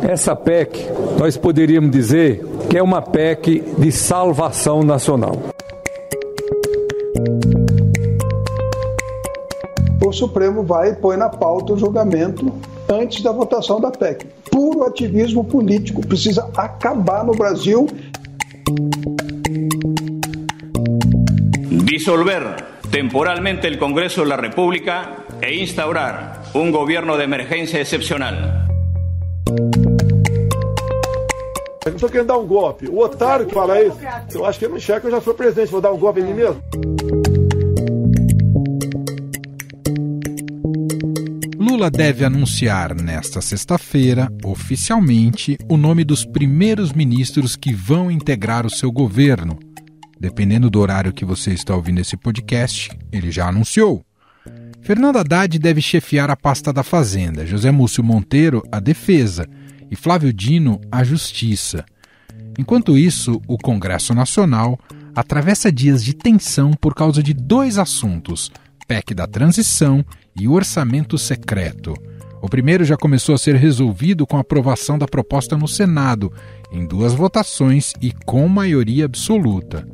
Essa PEC, nós poderíamos dizer que é uma PEC de salvação nacional. O Supremo vai e põe na pauta o julgamento antes da votação da PEC. Puro ativismo político. Precisa acabar no Brasil. Disolver temporalmente el Congreso de la República e instaurar un gobierno de emergencia excepcional. Eu estou querendo dar um golpe. O otário que fala isso, eu acho que ele não enxerga que eu já sou presidente, vou dar um golpe em mim mesmo. Lula deve anunciar nesta sexta-feira, oficialmente, o nome dos primeiros ministros que vão integrar o seu governo. Dependendo do horário que você está ouvindo esse podcast, ele já anunciou. Fernando Haddad deve chefiar a pasta da Fazenda, José Múcio Monteiro a Defesa e Flávio Dino a Justiça. Enquanto isso, o Congresso Nacional atravessa dias de tensão por causa de dois assuntos, PEC da transição e o orçamento secreto. O primeiro já começou a ser resolvido com a aprovação da proposta no Senado, em 2 votações e com maioria absoluta.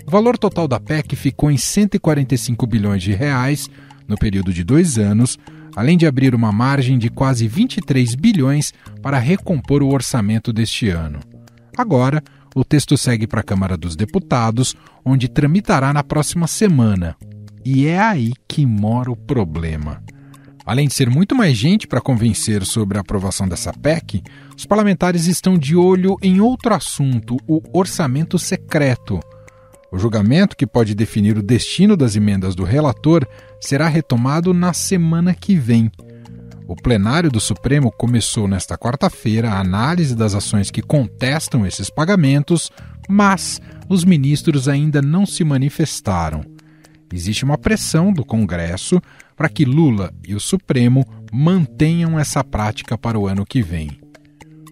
O valor total da PEC ficou em 145 bilhões de reais no período de 2 anos, além de abrir uma margem de quase 23 bilhões para recompor o orçamento deste ano. Agora, o texto segue para a Câmara dos Deputados, onde tramitará na próxima semana. E é aí que mora o problema. Além de ser muito mais gente para convencer sobre a aprovação dessa PEC, os parlamentares estão de olho em outro assunto, o orçamento secreto. O julgamento, que pode definir o destino das emendas do relator, será retomado na semana que vem. O plenário do Supremo começou nesta quarta-feira a análise das ações que contestam esses pagamentos, mas os ministros ainda não se manifestaram. Existe uma pressão do Congresso para que Lula e o Supremo mantenham essa prática para o ano que vem.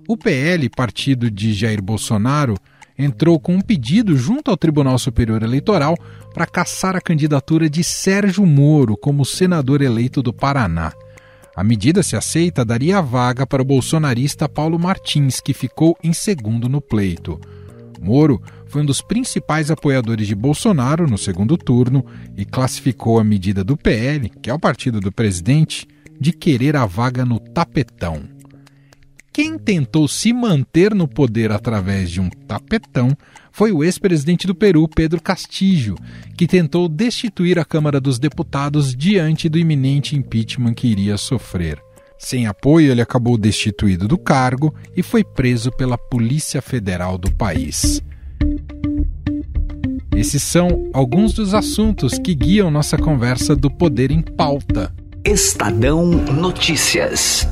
O PL, partido de Jair Bolsonaro, entrou com um pedido junto ao Tribunal Superior Eleitoral para cassar a candidatura de Sérgio Moro como senador eleito do Paraná. A medida, se aceita, daria a vaga para o bolsonarista Paulo Martins, que ficou em segundo no pleito. Moro foi um dos principais apoiadores de Bolsonaro no segundo turno e classificou a medida do PL, que é o partido do presidente, de querer a vaga no tapetão. Quem tentou se manter no poder através de um tapetão foi o ex-presidente do Peru, Pedro Castillo, que tentou destituir a Câmara dos Deputados diante do iminente impeachment que iria sofrer. Sem apoio, ele acabou destituído do cargo e foi preso pela Polícia Federal do país. Esses são alguns dos assuntos que guiam nossa conversa do Poder em Pauta. Estadão Notícias.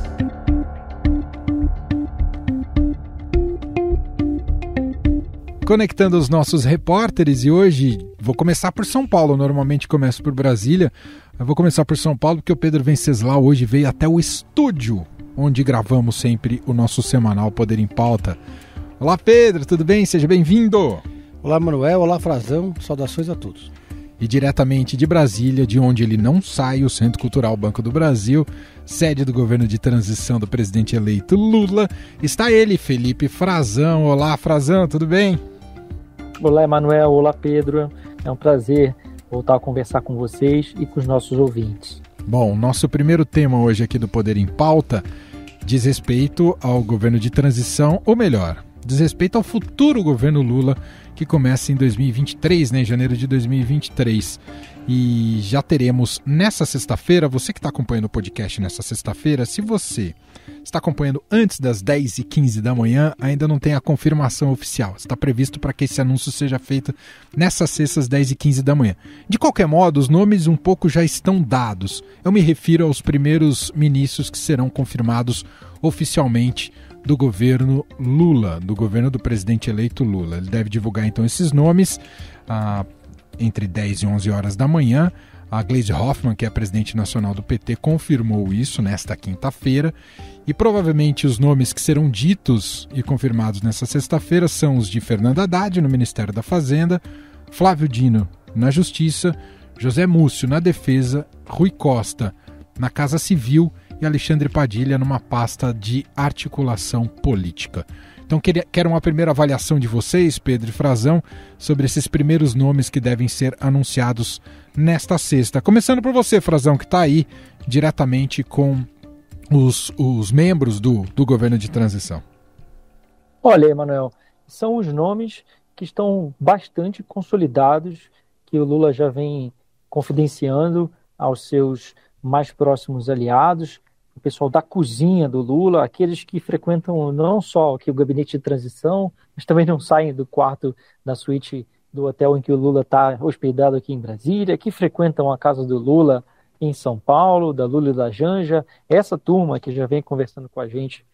Conectando os nossos repórteres, e hoje vou começar por São Paulo, normalmente começo por Brasília, eu vou começar por São Paulo porque o Pedro Venceslau hoje veio até o estúdio, onde gravamos sempre o nosso semanal Poder em Pauta. Olá Pedro, tudo bem? Seja bem-vindo! Olá Manuel, olá Frazão, saudações a todos. E diretamente de Brasília, de onde ele não sai, o Centro Cultural Banco do Brasil, sede do governo de transição do presidente eleito Lula, está ele, Felipe Frazão. Olá Frazão, tudo bem? Olá, Emanuel. Olá, Pedro. É um prazer voltar a conversar com vocês e com os nossos ouvintes. Bom, nosso primeiro tema hoje aqui do Poder em Pauta diz respeito ao governo de transição, ou melhor, diz respeito ao futuro governo Lula, que começa em 2023, em janeiro de 2023. E já teremos nessa sexta-feira, você que está acompanhando o podcast nessa sexta-feira, se você está acompanhando antes das 10h15 da manhã, ainda não tem a confirmação oficial. Está previsto para que esse anúncio seja feito nessas sextas 10h15 da manhã. De qualquer modo, os nomes um pouco já estão dados. Eu me refiro aos primeiros ministros que serão confirmados oficialmente do governo Lula, do governo do presidente eleito Lula. Ele deve divulgar então esses nomes entre 10 e 11 horas da manhã. A Gleisi Hoffmann, que é a presidente nacional do PT, confirmou isso nesta quinta-feira. E provavelmente os nomes que serão ditos e confirmados nesta sexta-feira são os de Fernando Haddad, no Ministério da Fazenda, Flávio Dino, na Justiça, José Múcio, na Defesa, Rui Costa, na Casa Civil e Alexandre Padilha numa pasta de articulação política. Então quero uma primeira avaliação de vocês, Pedro e Frazão, sobre esses primeiros nomes que devem ser anunciados nesta sexta. Começando por você, Frazão, que está aí diretamente com os membros do governo de transição. Olha, Emanuel, são os nomes que estão bastante consolidados, que o Lula já vem confidenciando aos seus mais próximos aliados, o pessoal da cozinha do Lula, aqueles que frequentam não só aqui o gabinete de transição, mas também não saem do quarto da suíte do hotel em que o Lula está hospedado aqui em Brasília, que frequentam a casa do Lula em São Paulo, da Lula e da Janja, essa turma que já vem conversando com a gente,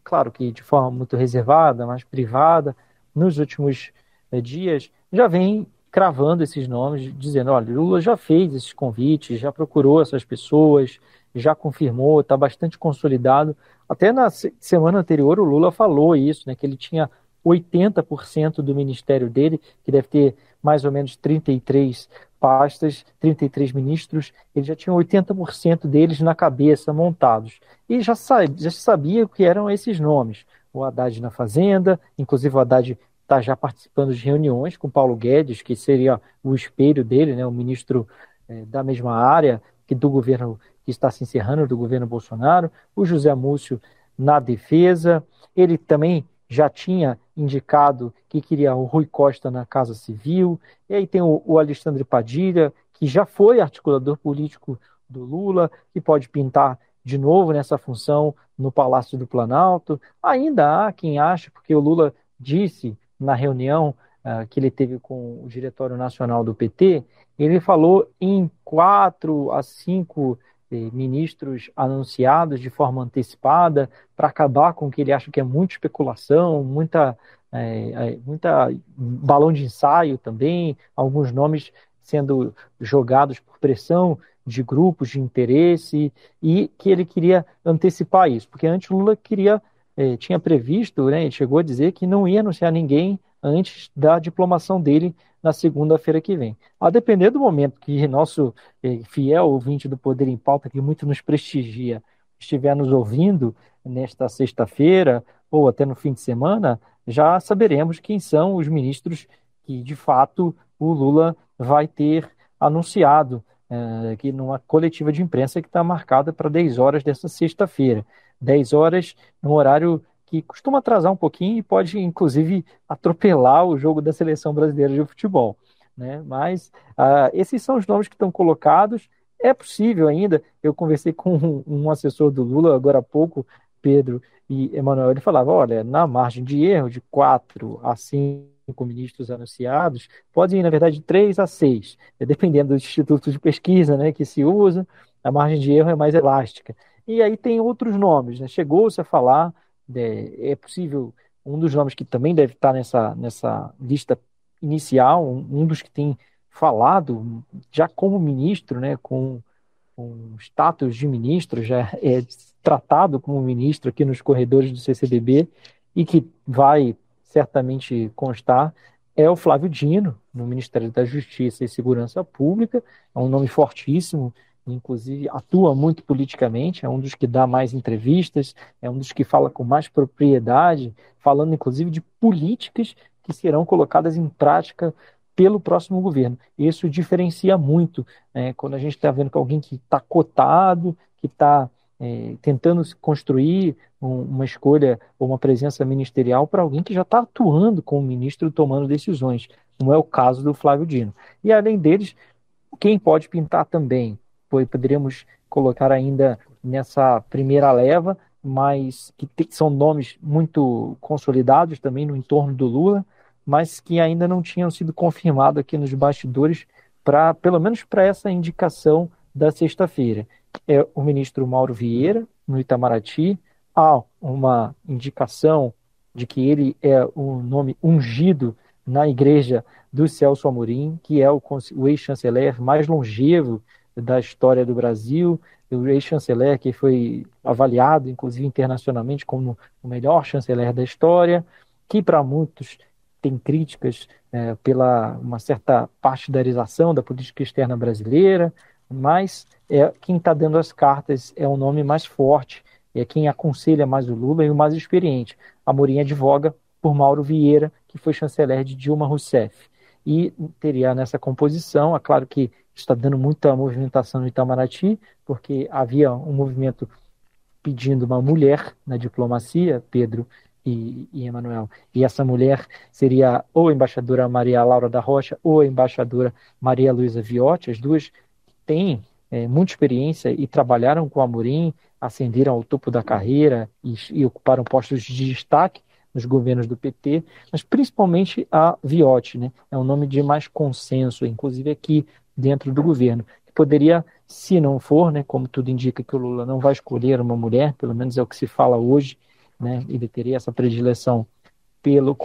claro que de forma muito reservada, mais privada, nos últimos dias, já vem cravando esses nomes, dizendo, olha, Lula já fez esses convites, já procurou essas pessoas, já confirmou, está bastante consolidado. Até na semana anterior o Lula falou isso, né, que ele tinha 80% do ministério dele, que deve ter mais ou menos 33 pastas, 33 ministros, ele já tinha 80% deles na cabeça montados. E já sabia o que eram esses nomes. O Haddad na Fazenda, inclusive o Haddad está já participando de reuniões com Paulo Guedes, que seria o espelho dele, né, o ministro da mesma área que do governo que está se encerrando, do governo Bolsonaro, o José Múcio na defesa, ele também já tinha indicado que queria o Rui Costa na Casa Civil, e aí tem o Alexandre Padilha, que já foi articulador político do Lula, que pode pintar de novo nessa função no Palácio do Planalto. Ainda há quem acha, porque o Lula disse na reunião que ele teve com o Diretório Nacional do PT, ele falou em 4 a 5 ministros anunciados de forma antecipada para acabar com o que ele acha que é muita especulação, muita balão de ensaio também, alguns nomes sendo jogados por pressão de grupos de interesse, e que ele queria antecipar isso, porque antes o Lula tinha previsto, né, ele chegou a dizer que não ia anunciar ninguém antes da diplomação dele na segunda-feira que vem. A depender do momento que nosso fiel ouvinte do Poder em Pauta, que muito nos prestigia, estiver nos ouvindo nesta sexta-feira ou até no fim de semana, já saberemos quem são os ministros que, de fato, o Lula vai ter anunciado aqui numa coletiva de imprensa que está marcada para 10 horas dessa sexta-feira. 10 horas, num horário que costuma atrasar um pouquinho e pode, inclusive, atropelar o jogo da Seleção Brasileira de Futebol, né? Mas esses são os nomes que estão colocados. É possível ainda, eu conversei com um assessor do Lula agora há pouco, Pedro e Emanuel, ele falava, olha, na margem de erro de 4 a 5 ministros anunciados, pode ir, na verdade, de 3 a 6, dependendo dos institutos de pesquisa, né, que se usa, a margem de erro é mais elástica. E aí tem outros nomes, né? Chegou-se a falar, é possível, um dos nomes que também deve estar nessa lista inicial, um dos que tem falado já como ministro, né, com status de ministro, já é tratado como ministro aqui nos corredores do CCBB e que vai certamente constar, é o Flávio Dino, no Ministério da Justiça e Segurança Pública. É um nome fortíssimo, inclusive atua muito politicamente, é um dos que dá mais entrevistas, é um dos que fala com mais propriedade, falando inclusive de políticas que serão colocadas em prática pelo próximo governo. Isso diferencia muito, né, quando a gente está vendo que alguém que está cotado, que está tentando construir uma escolha ou uma presença ministerial para alguém que já está atuando como ministro, tomando decisões, como é o caso do Flávio Dino. E além deles, quem pode pintar também, poderíamos colocar ainda nessa primeira leva, mas que são nomes muito consolidados também no entorno do Lula, mas que ainda não tinham sido confirmados aqui nos bastidores, pelo menos para essa indicação da sexta-feira. É o ministro Mauro Vieira, no Itamaraty. Há uma indicação de que ele é um nome ungido na igreja do Celso Amorim, que é o ex-chanceler mais longevo da história do Brasil, o ex-chanceler que foi avaliado, inclusive internacionalmente, como o melhor chanceler da história, que para muitos tem críticas pela uma certa partidarização da política externa brasileira, mas quem está dando as cartas é o nome mais forte, é quem aconselha mais o Lula e o mais experiente. Amorim advoga por Mauro Vieira, que foi chanceler de Dilma Rousseff. E teria nessa composição, é claro que está dando muita movimentação no Itamaraty, porque havia um movimento pedindo uma mulher na diplomacia, Pedro e Emanuel, e essa mulher seria ou a embaixadora Maria Laura da Rocha ou a embaixadora Maria Luísa Viotti. As duas têm muita experiência e trabalharam com Amorim, ascenderam ao topo da carreira e ocuparam postos de destaque nos governos do PT, mas principalmente a Viotti, né? É um nome de mais consenso, inclusive aqui dentro do governo, que poderia, se não for, né, como tudo indica que o Lula não vai escolher uma mulher, pelo menos é o que se fala hoje, né, ele teria essa predileção pelo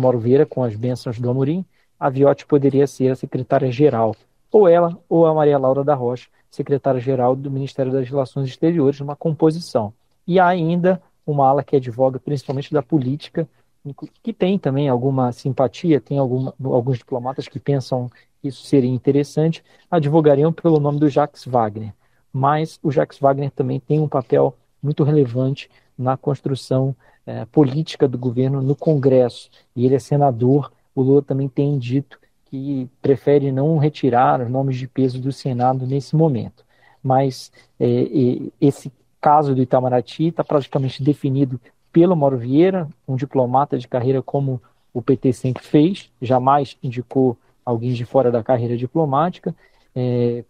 Mauro Vieira, com as bênçãos do Amorim, a Viotti poderia ser a secretária-geral, ou ela, ou a Maria Laura da Rocha, secretária-geral do Ministério das Relações Exteriores, numa composição. E há ainda uma ala que advoga principalmente da política, que tem também alguma simpatia, tem alguns diplomatas que pensam que isso seria interessante, advogariam pelo nome do Jacques Wagner. Mas o Jacques Wagner também tem um papel muito relevante na construção política do governo no Congresso, e ele é senador. O Lula também tem dito que prefere não retirar os nomes de peso do Senado nesse momento. Mas esse caso do Itamaraty está praticamente definido pelo Mauro Vieira, um diplomata de carreira como o PT sempre fez, jamais indicou alguém de fora da carreira diplomática.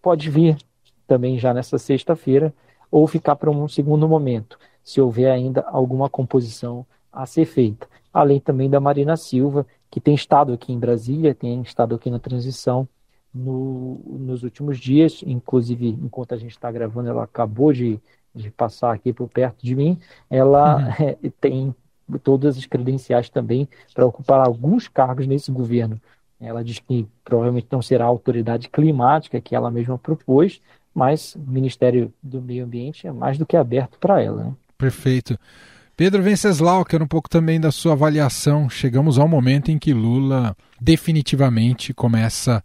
Pode vir também já nessa sexta-feira, ou ficar para um segundo momento, se houver ainda alguma composição a ser feita. Além também da Marina Silva, que tem estado aqui em Brasília, tem estado aqui na transição nos últimos dias, inclusive enquanto a gente está gravando, ela acabou de passar aqui por perto de mim. Ela tem todas as credenciais também para ocupar alguns cargos nesse governo. Ela diz que provavelmente não será a autoridade climática que ela mesma propôs, mas o Ministério do Meio Ambiente é mais do que aberto para ela, né? Perfeito. Pedro Venceslau, quero um pouco também da sua avaliação. Chegamos ao momento em que Lula definitivamente começa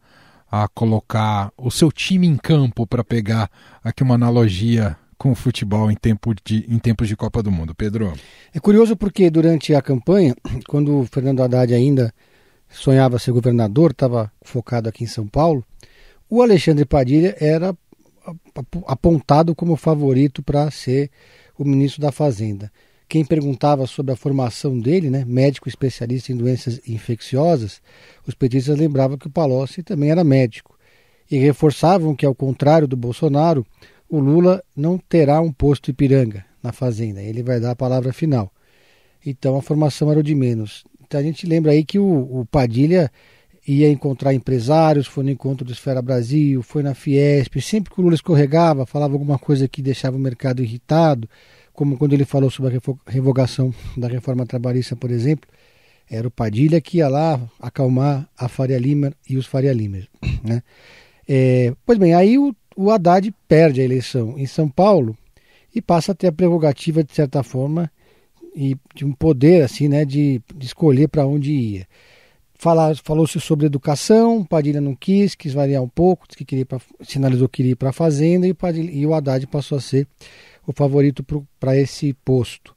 a colocar o seu time em campo, para pegar aqui uma analogia com o futebol em tempos de Copa do Mundo. Pedro? É curioso porque durante a campanha, quando o Fernando Haddad ainda sonhava ser governador, estava focado aqui em São Paulo, o Alexandre Padilha era apontado como favorito para ser o ministro da Fazenda. Quem perguntava sobre a formação dele, né, médico especialista em doenças infecciosas, os petistas lembravam que o Palocci também era médico e reforçavam que, ao contrário do Bolsonaro, o Lula não terá um posto Ipiranga na Fazenda, ele vai dar a palavra final. Então a formação era o de menos. Então a gente lembra aí que o Padilha ia encontrar empresários, foi no encontro do Esfera Brasil, foi na Fiesp, sempre que o Lula escorregava, falava alguma coisa que deixava o mercado irritado, como quando ele falou sobre a revogação da reforma trabalhista, por exemplo, era o Padilha que ia lá acalmar a Faria Lima e os Faria Limers, né? Pois bem, aí o Haddad perde a eleição em São Paulo e passa a ter a prerrogativa, de certa forma, e de um poder assim, né, de escolher para onde ia. Falou-se sobre educação, Padilha não quis variar um pouco, sinalizou que queria ir para a Fazenda, e o Haddad passou a ser o favorito para esse posto.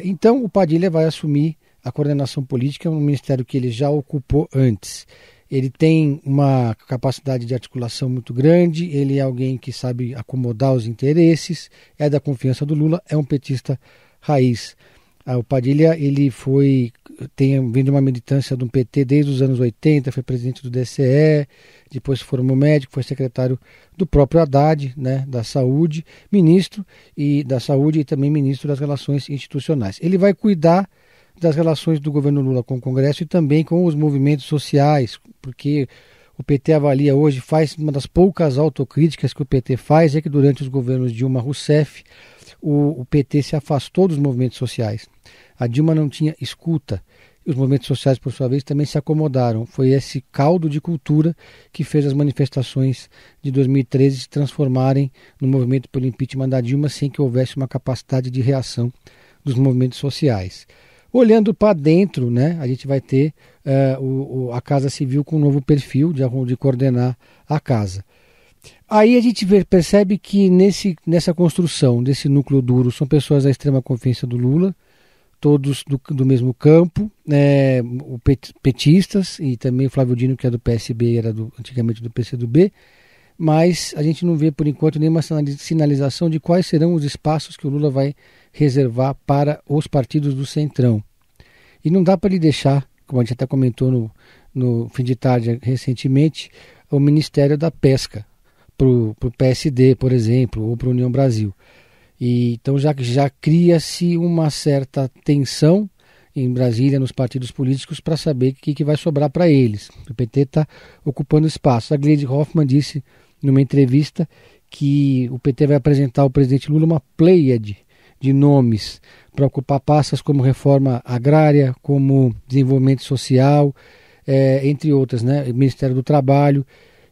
Então o Padilha vai assumir a coordenação política, um ministério que ele já ocupou antes. Ele tem uma capacidade de articulação muito grande, ele é alguém que sabe acomodar os interesses, é da confiança do Lula, é um petista raiz. O Padilha, ele vem de uma militância do PT desde os anos 80, foi presidente do DCE, depois se formou médico, foi secretário do próprio Haddad, né, da Saúde, ministro da Saúde e também ministro das Relações Institucionais. Ele vai cuidar das relações do governo Lula com o Congresso e também com os movimentos sociais, porque o PT avalia hoje, faz uma das poucas autocríticas que o PT faz, é que durante os governos Dilma Rousseff, o PT se afastou dos movimentos sociais. A Dilma não tinha escuta, e os movimentos sociais, por sua vez, também se acomodaram. Foi esse caldo de cultura que fez as manifestações de 2013 se transformarem no movimento pelo impeachment da Dilma, sem que houvesse uma capacidade de reação dos movimentos sociais. Olhando para dentro, né, a gente vai ter a Casa Civil com um novo perfil de coordenar a casa. Aí a gente percebe que nessa construção desse núcleo duro são pessoas da extrema confiança do Lula, todos do mesmo campo, petistas, e também o Flávio Dino, que é do PSB, era antigamente do PCdoB, mas a gente não vê por enquanto nenhuma sinalização de quais serão os espaços que o Lula vai reservar para os partidos do Centrão. E não dá para ele deixar, como a gente até comentou no fim de tarde recentemente, o Ministério da Pesca para o PSD, por exemplo, ou para a União Brasil. E então já cria-se uma certa tensão em Brasília, nos partidos políticos, para saber o que vai sobrar para eles. O PT está ocupando espaço. A Gleisi Hoffmann disse numa entrevista que o PT vai apresentar ao presidente Lula uma pleiade de nomes para ocupar pastas como reforma agrária, como desenvolvimento social, entre outras, né? Ministério do Trabalho.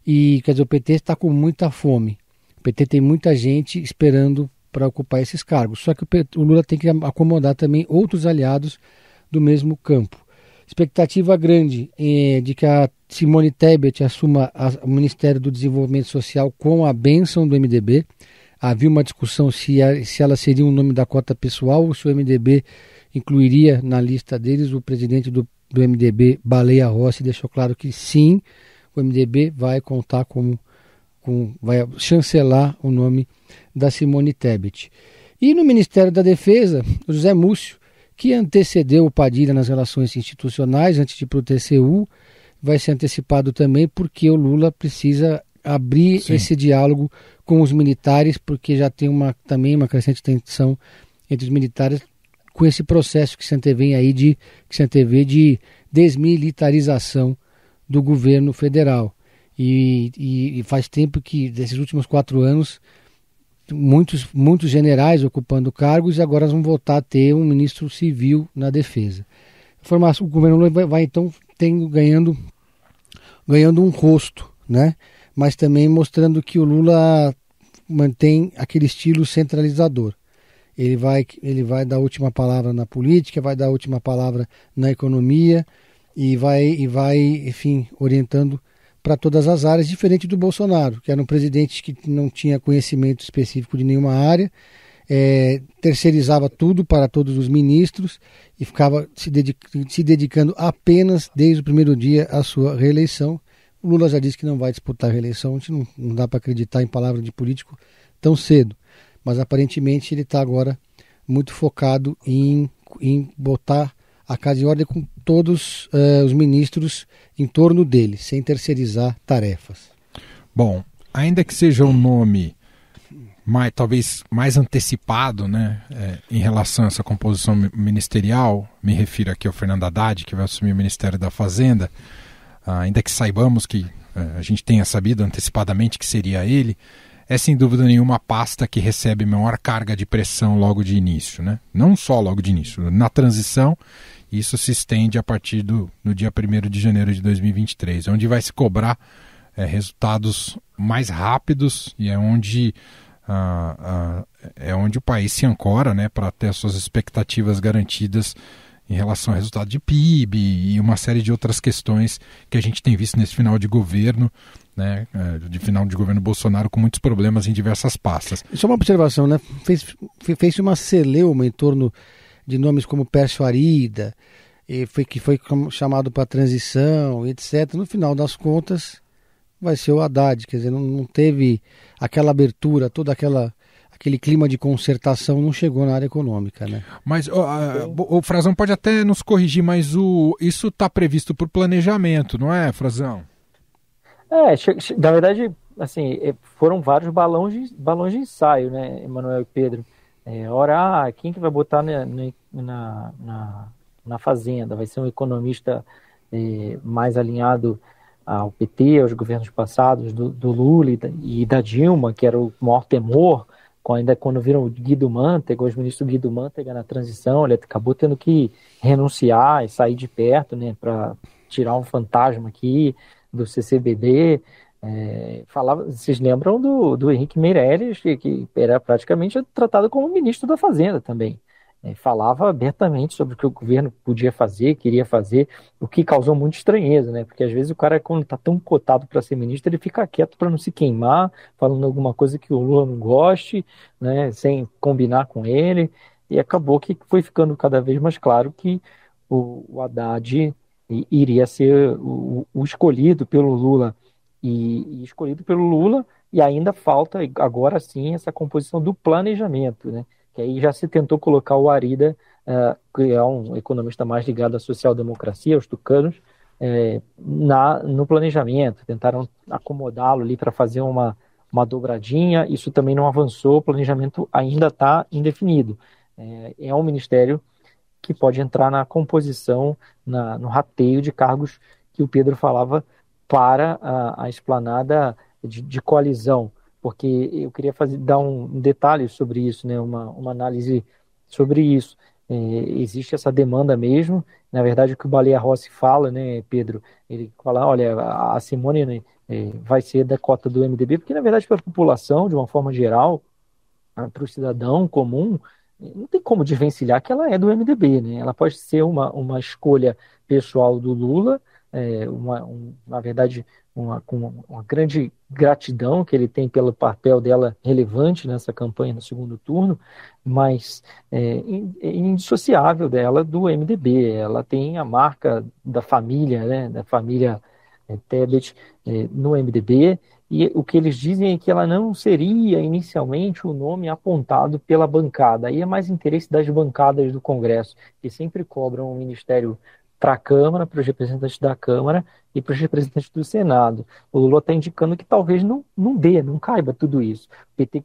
E, quer dizer, o PT está com muita fome. O PT tem muita gente esperando para ocupar esses cargos. Só que o Lula tem que acomodar também outros aliados do mesmo campo. Expectativa grande de que a Simone Tebet assuma o Ministério do Desenvolvimento Social com a bênção do MDB. Havia uma discussão se ela seria um nome da cota pessoal ou se o MDB incluiria na lista deles. O presidente do MDB, Baleia Rossi, deixou claro que sim, o MDB vai contar vai chancelar o nome da Simone Tebet. E no Ministério da Defesa, o José Múcio, que antecedeu o Padilha nas relações institucionais antes de ir para o TCU, vai ser antecipado também porque o Lula precisa abrir esse diálogo com os militares, porque já tem também uma crescente tensão entre os militares com esse processo que se antevê aí de desmilitarização do governo federal. E faz tempo que, desses últimos 4 anos, muitos generais ocupando cargos, e agora vão voltar a ter um ministro civil na defesa. O governo Lula vai então ganhando um rosto, né? Mas também mostrando que o Lula mantém aquele estilo centralizador. Ele vai dar a última palavra na política, vai dar a última palavra na economia e vai, enfim, orientando para todas as áreas, diferente do Bolsonaro, que era um presidente que não tinha conhecimento específico de nenhuma área, terceirizava tudo para todos os ministros e ficava se dedicando apenas desde o primeiro dia à sua reeleição. O Lula já disse que não vai disputar a reeleição, a gente não dá para acreditar em palavra de político tão cedo, mas aparentemente ele está agora muito focado em botar a casa em ordem com todos os ministros em torno dele, sem terceirizar tarefas. Bom, ainda que seja um nome talvez mais antecipado, né, em relação a essa composição ministerial, me refiro aqui ao Fernando Haddad, que vai assumir o Ministério da Fazenda, ainda que saibamos que a gente tenha sabido antecipadamente que seria ele, é sem dúvida nenhuma a pasta que recebe maior carga de pressão logo de início, né? Não só logo de início, na transição, isso se estende a partir do dia 1º de janeiro de 2023, onde vai se cobrar resultados mais rápidos e é onde o país se ancora, né, para ter as suas expectativas garantidas em relação ao resultado de PIB e uma série de outras questões que a gente tem visto nesse final de governo, né, de final de governo Bolsonaro, com muitos problemas em diversas pastas. Isso é uma observação, né? Fez uma celeuma em torno de nomes como Pércio Arida, que foi chamado para transição, etc. No final das contas, vai ser o Haddad, quer dizer, não teve aquela abertura, aquele clima de concertação não chegou na área econômica, né? Mas o Frazão pode até nos corrigir, mas isso está previsto por planejamento, não é, Frazão? Na verdade, assim, foram vários balões de ensaio, né, Emanuel e Pedro? Quem que vai botar na Fazenda? Vai ser um economista mais alinhado ao PT, aos governos passados do Lula e da Dilma, que era o maior temor, ainda quando viram o Guido Mantega, o ex-ministro Guido Mantega na transição, ele acabou tendo que renunciar e sair de perto, né, para tirar um fantasma aqui do CCBD. Vocês lembram do Henrique Meirelles, que era praticamente tratado como ministro da Fazenda também. falava abertamente sobre o que o governo podia fazer, queria fazer, o que causou muita estranheza, né? Porque às vezes o cara, quando está tão cotado para ser ministro, ele fica quieto para não se queimar, falando alguma coisa que o Lula não goste, né? Sem combinar com ele, e acabou que foi ficando cada vez mais claro que o Haddad iria ser o escolhido pelo Lula, e escolhido pelo Lula, e ainda falta, agora sim, essa composição do planejamento, né? Que aí já se tentou colocar o Arida, que é um economista mais ligado à social-democracia, aos tucanos, no planejamento. Tentaram acomodá-lo ali para fazer uma dobradinha, isso também não avançou, o planejamento ainda está indefinido. É um ministério que pode entrar na composição, no rateio de cargos que o Pedro falava para a esplanada de coalizão, porque eu queria dar um detalhe sobre isso, né, uma análise sobre isso. Existe essa demanda mesmo, na verdade o que o Baleia Rossi fala, né, Pedro, ele fala, olha, a Simone, né, vai ser da cota do MDB, porque na verdade para a população, de uma forma geral, para o cidadão comum, não tem como desvencilhar que ela é do MDB, né? Ela pode ser uma escolha pessoal do Lula, na verdade, com uma grande gratidão que ele tem pelo papel dela relevante nessa campanha no segundo turno, mas é indissociável dela do MDB. Ela tem a marca da família, né? Da família Tebet no MDB, e o que eles dizem é que ela não seria inicialmente o nome apontado pela bancada. Aí é mais interesse das bancadas do Congresso, que sempre cobram um ministério para a Câmara, para os representantes da Câmara e para os representantes do Senado. O Lula está indicando que talvez não caiba tudo isso. O PT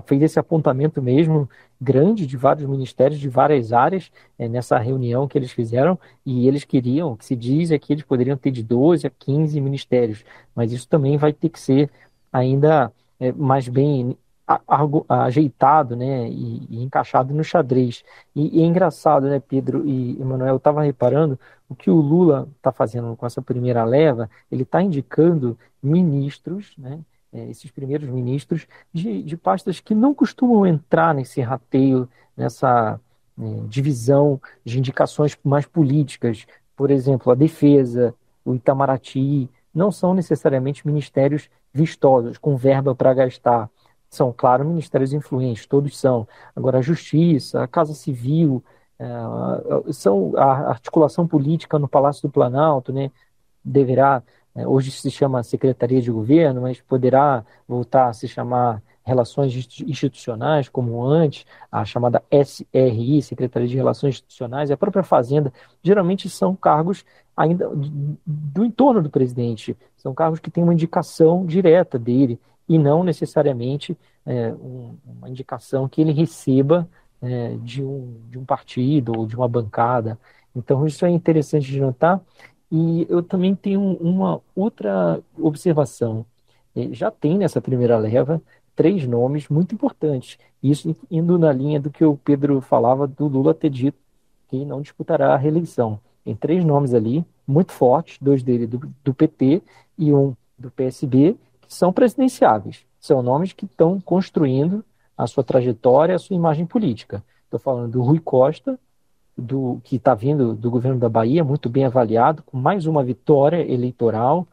fez esse apontamento mesmo grande de vários ministérios, de várias áreas, nessa reunião que eles fizeram, e eles queriam, o que se diz é que eles poderiam ter de 12 a 15 ministérios, mas isso também vai ter que ser ainda mais bem ajeitado, né, e encaixado no xadrez. E é engraçado, né, Pedro e Emanuel, eu estava reparando o que o Lula está fazendo com essa primeira leva. Ele está indicando ministros, né, esses primeiros ministros de pastas que não costumam entrar nesse rateio, nessa divisão de indicações mais políticas. Por exemplo, a Defesa, o Itamaraty, não são necessariamente ministérios vistosos, com verba para gastar. São, claro, ministérios influentes, todos são. Agora, a Justiça, a Casa Civil, são a articulação política no Palácio do Planalto, né, deverá, hoje se chama Secretaria de Governo, mas poderá voltar a se chamar Relações Institucionais, como antes, a chamada SRI, Secretaria de Relações Institucionais, e a própria Fazenda, geralmente são cargos ainda do entorno do presidente, são cargos que têm uma indicação direta dele, e não necessariamente uma indicação que ele receba de um partido ou de uma bancada. Então isso é interessante de notar. E eu também tenho uma outra observação. Já tem nessa primeira leva 3 nomes muito importantes, isso indo na linha do que o Pedro falava do Lula ter dito que não disputará a reeleição. Tem 3 nomes ali, muito fortes, 2 dele do PT e 1 do PSB, que são presidenciáveis. São nomes que estão construindo a sua trajetória, a sua imagem política. Estou falando do Rui Costa, que está vindo do governo da Bahia, muito bem avaliado, com mais uma vitória eleitoral,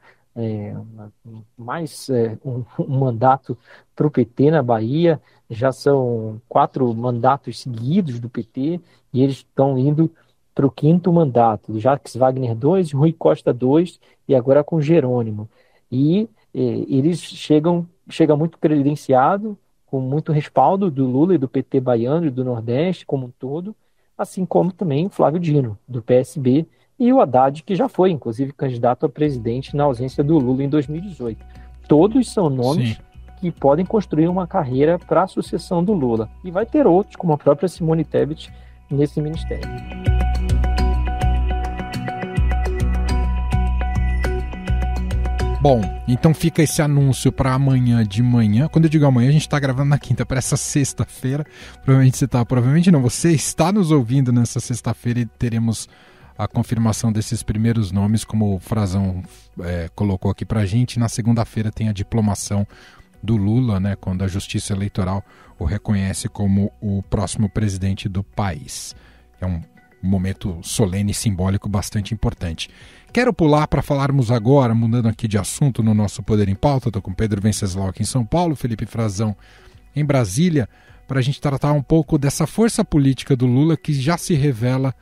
um mandato para o PT na Bahia. Já são 4 mandatos seguidos do PT, e eles estão indo para o 5º mandato. Jacques Wagner 2, Rui Costa 2, e agora com Jerônimo. E eles chegam muito credenciado, com muito respaldo do Lula e do PT baiano e do Nordeste como um todo, assim como também o Flávio Dino, do PSB, e o Haddad, que já foi, inclusive, candidato a presidente na ausência do Lula em 2018. Todos são nomes que podem construir uma carreira para a sucessão do Lula. E vai ter outros, como a própria Simone Tebet, nesse ministério. Bom, então fica esse anúncio para amanhã de manhã. Quando eu digo amanhã, a gente está gravando na quinta, para essa sexta-feira. Você está nos ouvindo nessa sexta-feira, e teremos a confirmação desses primeiros nomes, como o Frazão colocou aqui para a gente. Na segunda-feira tem a diplomação do Lula, né, quando a Justiça Eleitoral o reconhece como o próximo presidente do país. É um momento solene e simbólico bastante importante. Quero pular para falarmos agora, mudando aqui de assunto no nosso Poder em Pauta. Estou com Pedro Venceslau aqui em São Paulo, Felipe Frazão em Brasília, para a gente tratar um pouco dessa força política do Lula que já se revela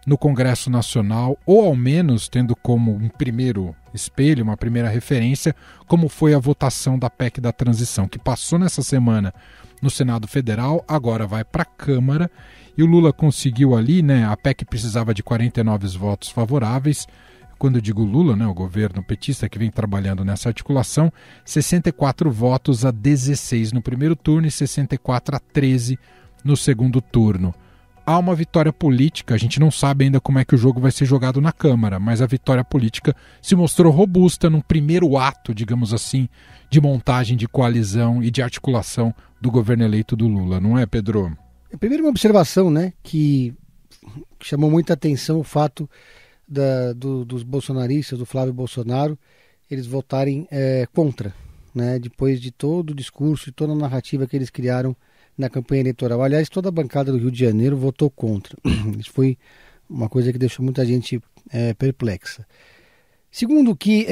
no Congresso Nacional, ou ao menos tendo como um primeiro espelho, uma primeira referência, como foi a votação da PEC da transição, que passou nessa semana no Senado Federal, agora vai para a Câmara, e o Lula conseguiu ali, né, a PEC precisava de 49 votos favoráveis. Quando eu digo Lula, né, o governo petista que vem trabalhando nessa articulação, 64 votos a 16 no primeiro turno e 64 a 13 no segundo turno. Há uma vitória política, a gente não sabe ainda como é que o jogo vai ser jogado na Câmara, mas a vitória política se mostrou robusta num primeiro ato, digamos assim, de montagem de coalizão e de articulação do governo eleito do Lula, não é, Pedro? Primeiro uma observação, né, que chamou muita atenção o fato dos bolsonaristas, do Flávio Bolsonaro, eles votarem contra, né, depois de todo o discurso e toda a narrativa que eles criaram na campanha eleitoral. Aliás, toda a bancada do Rio de Janeiro votou contra. Isso foi uma coisa que deixou muita gente perplexa. Segundo que...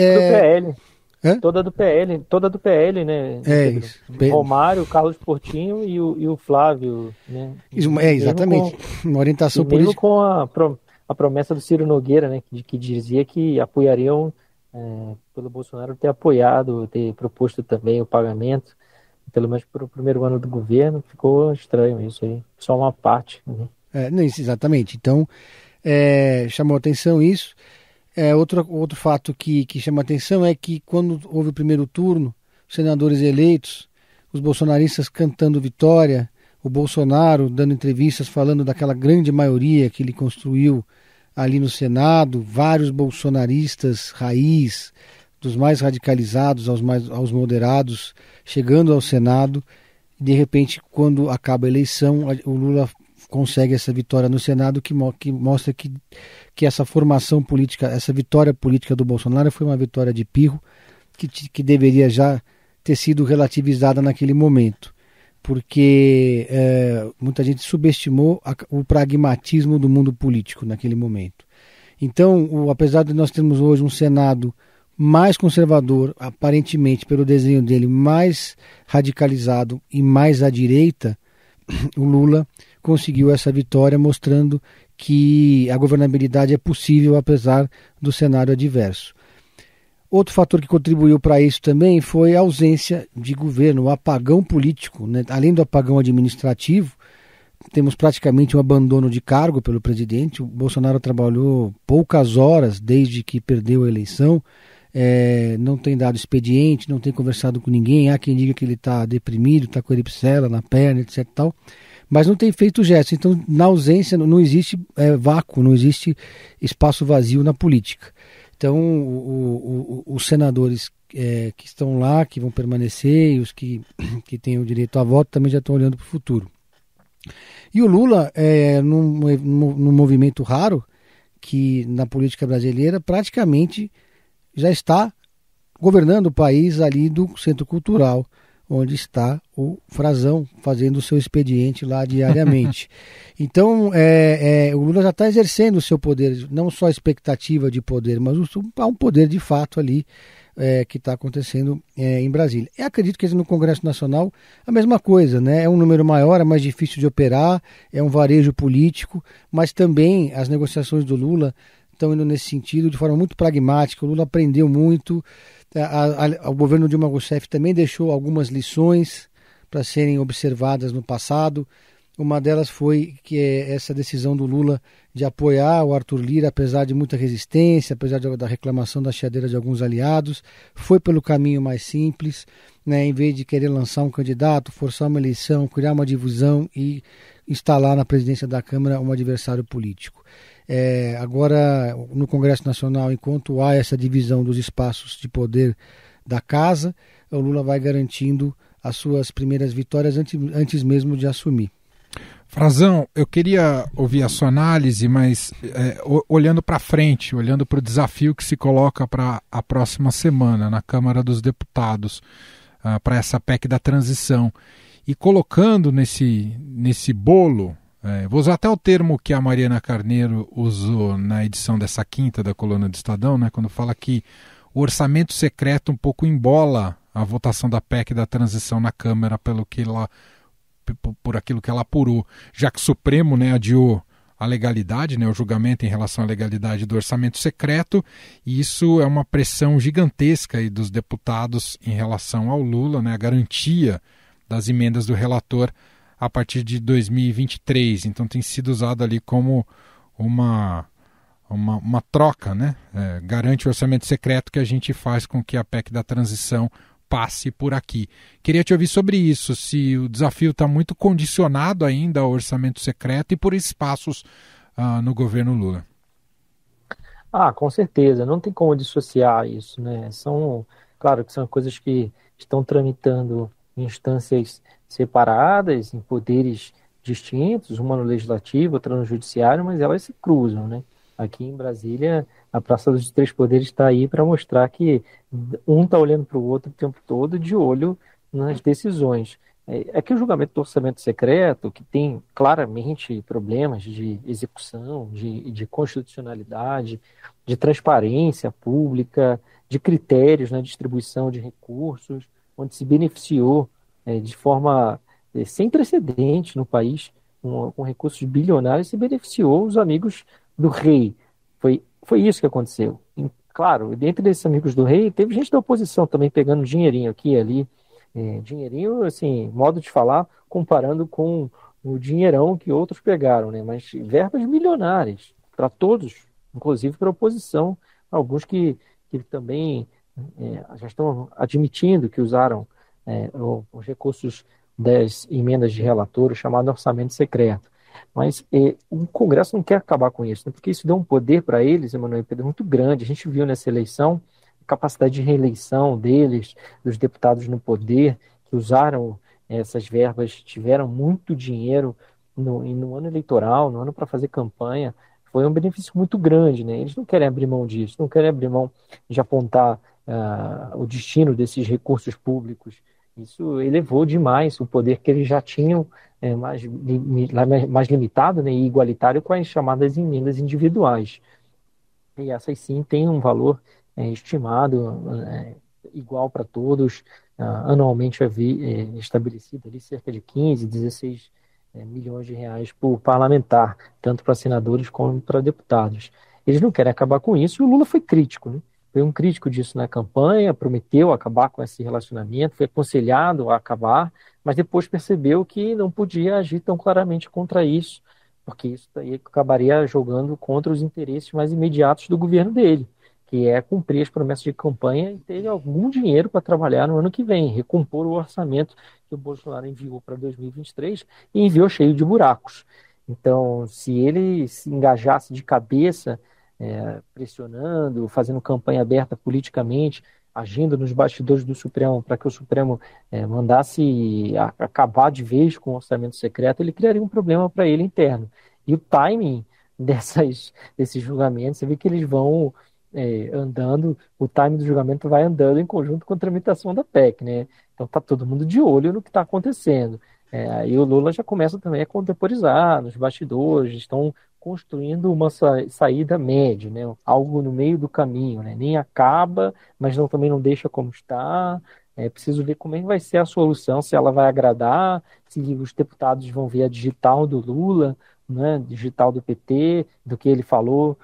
Toda do PL, né? Isso. Romário, Carlos Portinho e o Flávio, né? Exatamente. Uma orientação política. Mesmo com a promessa do Ciro Nogueira, né? Que dizia que apoiariam, pelo Bolsonaro ter apoiado, ter proposto também o pagamento, pelo menos para o primeiro ano do governo. Ficou estranho isso aí. Só uma parte. Né? Não, exatamente. Então, chamou atenção isso. Outro fato que chama atenção é que quando houve o primeiro turno, os senadores eleitos, os bolsonaristas cantando vitória, o Bolsonaro dando entrevistas falando daquela grande maioria que ele construiu ali no Senado, vários bolsonaristas raiz, dos mais radicalizados aos moderados, chegando ao Senado, e de repente, quando acaba a eleição, o Lula consegue essa vitória no Senado que mostra que essa formação política, essa vitória política do Bolsonaro foi uma vitória de pirro que deveria já ter sido relativizada naquele momento, porque muita gente subestimou o pragmatismo do mundo político naquele momento. Então, apesar de nós termos hoje um Senado mais conservador, aparentemente pelo desenho dele, mais radicalizado e mais à direita, o Lula conseguiu essa vitória, mostrando que a governabilidade é possível apesar do cenário adverso. Outro fator que contribuiu para isso também foi a ausência de governo, o apagão político, né? Além do apagão administrativo, temos praticamente um abandono de cargo pelo presidente. O Bolsonaro trabalhou poucas horas desde que perdeu a eleição, não tem dado expediente, não tem conversado com ninguém. Há quem diga que ele está deprimido, está com eripsela na perna, etc. e tal, mas não tem feito gesto. Então, na ausência, não existe vácuo, não existe espaço vazio na política. Então, os senadores que estão lá, que vão permanecer, e os que têm o direito a voto, também já estão olhando para o futuro. E o Lula, num movimento raro, que na política brasileira praticamente já está governando o país ali do Centro Cultural, onde está o Frazão fazendo o seu expediente lá diariamente. Então, o Lula já está exercendo o seu poder, não só a expectativa de poder, mas há um poder de fato ali que está acontecendo em Brasília. Eu acredito que no Congresso Nacional a mesma coisa, né? É um número maior, é mais difícil de operar, é um varejo político, mas também as negociações do Lula estão indo nesse sentido de forma muito pragmática. O Lula aprendeu muito. O governo Dilma Rousseff também deixou algumas lições para serem observadas no passado. Uma delas foi que essa decisão do Lula de apoiar o Arthur Lira, apesar de muita resistência, apesar da reclamação da chiadeira de alguns aliados, foi pelo caminho mais simples, né? Em vez de querer lançar um candidato, forçar uma eleição, criar uma divisão e instalar na presidência da Câmara um adversário político. Agora, no Congresso Nacional, enquanto há essa divisão dos espaços de poder da casa, o Lula vai garantindo as suas primeiras vitórias antes mesmo de assumir. Frazão, eu queria ouvir a sua análise, mas olhando para frente, olhando para o desafio que se coloca para a próxima semana na Câmara dos Deputados. para essa PEC da transição. E colocando nesse bolo, vou usar até o termo que a Mariana Carneiro usou na edição dessa quinta da coluna do Estadão, né, quando fala que o orçamento secreto um pouco embola a votação da PEC da transição na Câmara por aquilo que ela apurou, já que o Supremo, né, adiou a legalidade, né, o julgamento em relação à legalidade do orçamento secreto, e isso é uma pressão gigantesca aí dos deputados em relação ao Lula, né, a garantia das emendas do relator a partir de 2023. Então tem sido usado ali como uma troca, né? Garante o orçamento secreto que a gente faz com que a PEC da transição passe por aqui. Queria te ouvir sobre isso, se o desafio está muito condicionado ainda ao orçamento secreto e por espaços no governo Lula. Com certeza, não tem como dissociar isso, né? Claro que são coisas que estão tramitando em instâncias separadas, em poderes distintos, uma no legislativo, outra no judiciário, mas elas se cruzam, né? Aqui em Brasília, a Praça dos Três Poderes está aí para mostrar que um está olhando para o outro o tempo todo, de olho nas decisões. É que o julgamento do orçamento secreto, que tem claramente problemas de execução, de constitucionalidade, de transparência pública, de critérios na distribuição de recursos, onde se beneficiou de forma sem precedente no país, com recursos bilionários, se beneficiou os amigos do rei. Foi isso que aconteceu. E, claro, dentro desses amigos do rei, teve gente da oposição também pegando dinheirinho aqui e ali. Dinheirinho, assim, modo de falar, comparando com o dinheirão que outros pegaram, né? Mas verbas milionárias para todos, inclusive para a oposição. Alguns que também já estão admitindo que usaram os recursos das emendas de relator, o chamado orçamento secreto. Mas o Congresso não quer acabar com isso, né? Porque isso deu um poder para eles, Emanuel e Pedro, muito grande. A gente viu nessa eleição a capacidade de reeleição deles, dos deputados no poder, que usaram essas verbas, tiveram muito dinheiro no ano eleitoral, no ano para fazer campanha. Foi um benefício muito grande, né? Eles não querem abrir mão disso, não querem abrir mão de apontar o destino desses recursos públicos. Isso elevou demais o poder que eles já tinham mais limitado, né, e igualitário com as chamadas emendas individuais. E essas sim têm um valor estimado igual para todos, anualmente estabelecido ali cerca de 15, 16 milhões de reais por parlamentar, tanto para senadores como para deputados. Eles não querem acabar com isso, e o Lula foi crítico, né? Foi um crítico disso na campanha, prometeu acabar com esse relacionamento, foi aconselhado a acabar, mas depois percebeu que não podia agir tão claramente contra isso, porque isso aí acabaria jogando contra os interesses mais imediatos do governo dele, que é cumprir as promessas de campanha e ter algum dinheiro para trabalhar no ano que vem, recompor o orçamento que o Bolsonaro enviou para 2023 e enviou cheio de buracos. Então, se ele se engajasse de cabeça, pressionando, fazendo campanha aberta politicamente, agindo nos bastidores do Supremo para que o Supremo mandasse acabar de vez com o orçamento secreto, ele criaria um problema para ele interno. E o timing desses julgamentos, você vê que eles vão andando, o timing do julgamento vai andando em conjunto com a tramitação da PEC, né? Então está todo mundo de olho no que está acontecendo. Aí o Lula já começa também a contemporizar nos bastidores, estão construindo uma saída média, né? Algo no meio do caminho, né? Nem acaba, mas também não deixa como está. Preciso ver como é que vai ser a solução, se ela vai agradar, se os deputados vão ver a digital do Lula, né? Digital do PT, do que ele falou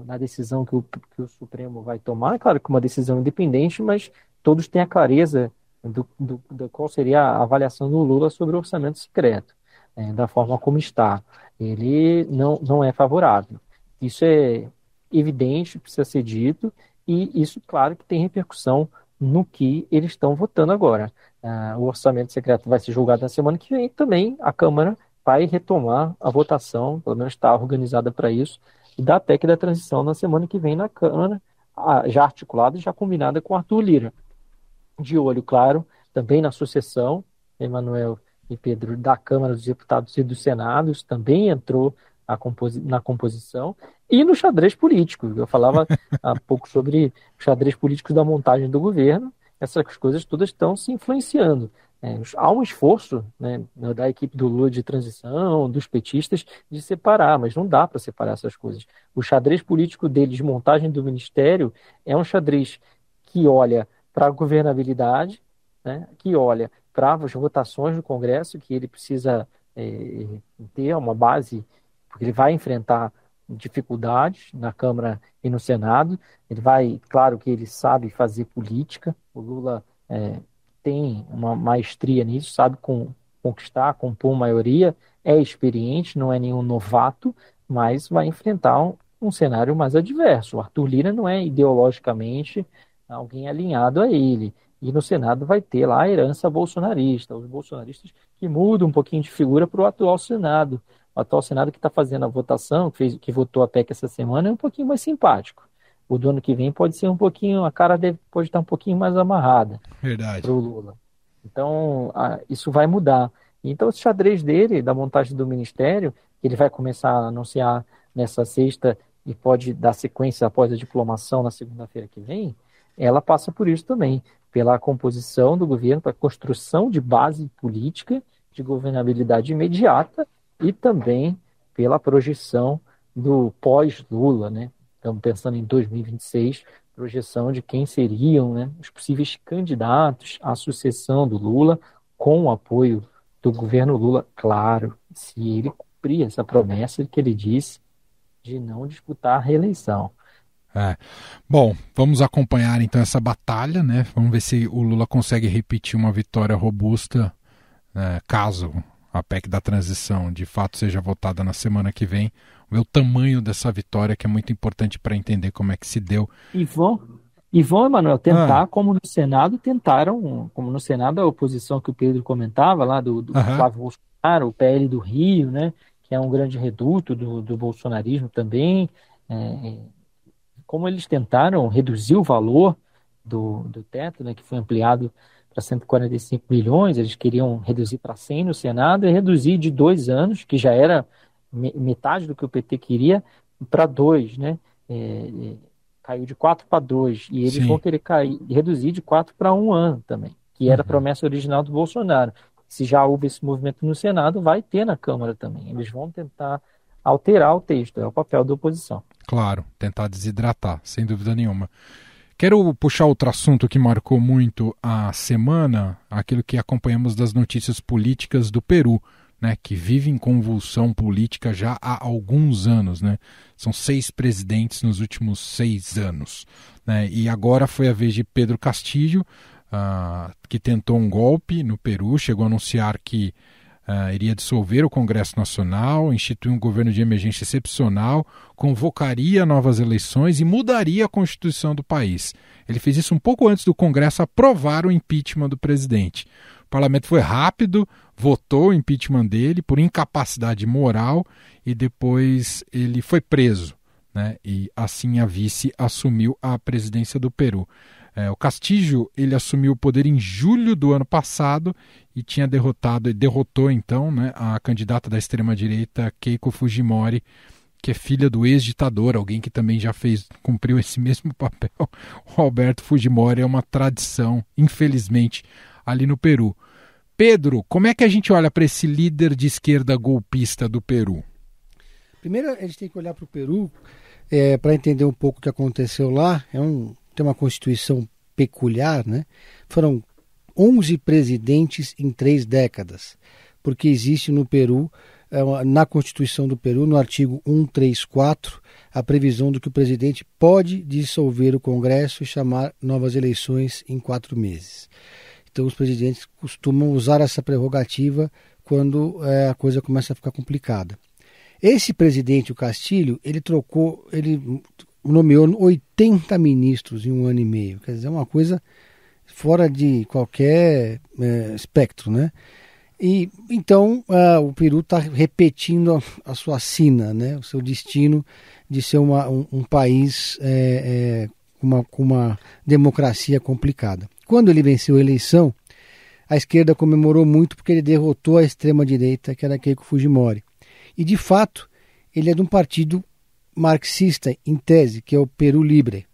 na decisão que o Supremo vai tomar. Claro que uma decisão independente, mas todos têm a clareza do qual seria a avaliação do Lula sobre o orçamento secreto, da forma como está. Ele não é favorável. Isso é evidente, precisa ser dito, e isso, claro, que tem repercussão no que eles estão votando agora. O orçamento secreto vai ser julgado na semana que vem, também a Câmara vai retomar a votação, pelo menos está organizada para isso, da PEC da transição na semana que vem na Câmara, já articulada e já combinada com Arthur Lira. De olho, claro, também na sucessão, Emanuel e Pedro, da Câmara dos Deputados e do Senado, isso também entrou na composição, e no xadrez político. Eu falava há pouco sobre o xadrez político da montagem do governo, essas coisas todas estão se influenciando. Há um esforço, né, da equipe do Lula de transição, dos petistas, de separar, mas não dá para separar essas coisas. O xadrez político deles, de montagem do ministério, é um xadrez que olha para a governabilidade, né, que olha para as votações do Congresso, que ele precisa ter uma base, porque ele vai enfrentar dificuldades na Câmara e no Senado. Ele vai, claro que ele sabe fazer política, o Lula tem uma maestria nisso, sabe conquistar, compor maioria, é experiente, não é nenhum novato, mas vai enfrentar um cenário mais adverso. O Arthur Lira não é ideologicamente alguém alinhado a ele. E no Senado vai ter lá a herança bolsonarista, os bolsonaristas que mudam um pouquinho de figura para o atual Senado. O atual Senado que está fazendo a votação, que votou a PEC essa semana, é um pouquinho mais simpático. O do ano que vem pode ser um pouquinho, a cara pode estar um pouquinho mais amarrada. Verdade. Para o Lula. Então, isso vai mudar. Então, esse xadrez dele, da montagem do ministério, que ele vai começar a anunciar nessa sexta e pode dar sequência após a diplomação na segunda-feira que vem, ela passa por isso também, pela composição do governo, pela construção de base política, de governabilidade imediata e também pela projeção do pós-Lula, né? Estamos pensando em 2026, projeção de quem seriam, né, os possíveis candidatos à sucessão do Lula, com o apoio do governo Lula, claro, se ele cumprir essa promessa que ele disse de não disputar a reeleição. Bom, vamos acompanhar então essa batalha, né? Vamos ver se o Lula consegue repetir uma vitória robusta, caso a PEC da transição de fato seja votada na semana que vem. Ver o tamanho dessa vitória, que é muito importante para entender como é que se deu. E vão, Emanuel, tentar, como no Senado a oposição que o Pedro comentava lá do Flávio Bolsonaro, o PL do Rio, né, que é um grande reduto do bolsonarismo também, como eles tentaram reduzir o valor do teto, né, que foi ampliado para 145 milhões, eles queriam reduzir para 100 no Senado e reduzir de 2 anos, que já era metade do que o PT queria, para 2, né? Caiu de 4 para 2, e eles vão querer reduzir de 4 para 1 ano também, que era a promessa original do Bolsonaro. Se já houve esse movimento no Senado, vai ter na Câmara também. Eles vão tentar alterar o texto, é o papel da oposição. Claro, tentar desidratar, sem dúvida nenhuma. Quero puxar outro assunto que marcou muito a semana, aquilo que acompanhamos das notícias políticas do Peru, né, que vive em convulsão política já há alguns anos, né? São 6 presidentes nos últimos 6 anos, né? E agora foi a vez de Pedro Castillo, que tentou um golpe no Peru, chegou a anunciar que iria dissolver o Congresso Nacional, instituir um governo de emergência excepcional, convocaria novas eleições e mudaria a Constituição do país. Ele fez isso um pouco antes do Congresso aprovar o impeachment do presidente. O parlamento foi rápido, votou o impeachment dele por incapacidade moral e depois ele foi preso, né? E assim a vice assumiu a presidência do Peru. O Castillo, ele assumiu o poder em julho do ano passado e derrotou então, né, a candidata da extrema-direita Keiko Fujimori, que é filha do ex-ditador, alguém que também já cumpriu esse mesmo papel. O Alberto Fujimori é uma tradição, infelizmente, ali no Peru. Pedro, como é que a gente olha para esse líder de esquerda golpista do Peru? Primeiro, a gente tem que olhar para o Peru para entender um pouco o que aconteceu lá. Tem uma constituição peculiar, né? Foram 11 presidentes em 3 décadas, porque existe no Peru, na Constituição do Peru, no artigo 134, a previsão de que o presidente pode dissolver o Congresso e chamar novas eleições em 4 meses. Então os presidentes costumam usar essa prerrogativa quando a coisa começa a ficar complicada. Esse presidente, o Castillo, ele nomeou 80 ministros em 1 ano e meio. Quer dizer, é uma coisa fora de qualquer espectro, né? E então o Peru está repetindo a sua sina, né? O seu destino de ser um país com uma democracia complicada. Quando ele venceu a eleição, a esquerda comemorou muito porque ele derrotou a extrema-direita, que era Keiko Fujimori. E, de fato, ele é de um partido marxista, em tese, que é o Peru Libre.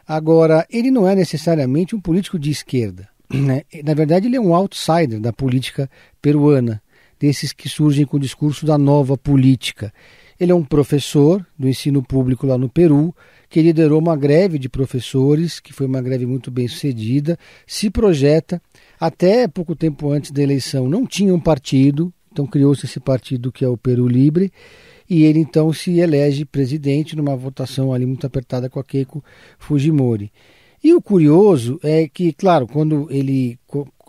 Agora, ele não é necessariamente um político de esquerda, né? Na verdade, ele é um outsider da política peruana, desses que surgem com o discurso da nova política. Ele é um professor do ensino público lá no Peru, que liderou uma greve de professores, que foi uma greve muito bem sucedida, se projeta, até pouco tempo antes da eleição não tinha um partido, então criou-se esse partido que é o Peru Libre, e ele então se elege presidente numa votação ali muito apertada com a Keiko Fujimori. E o curioso é que, claro, quando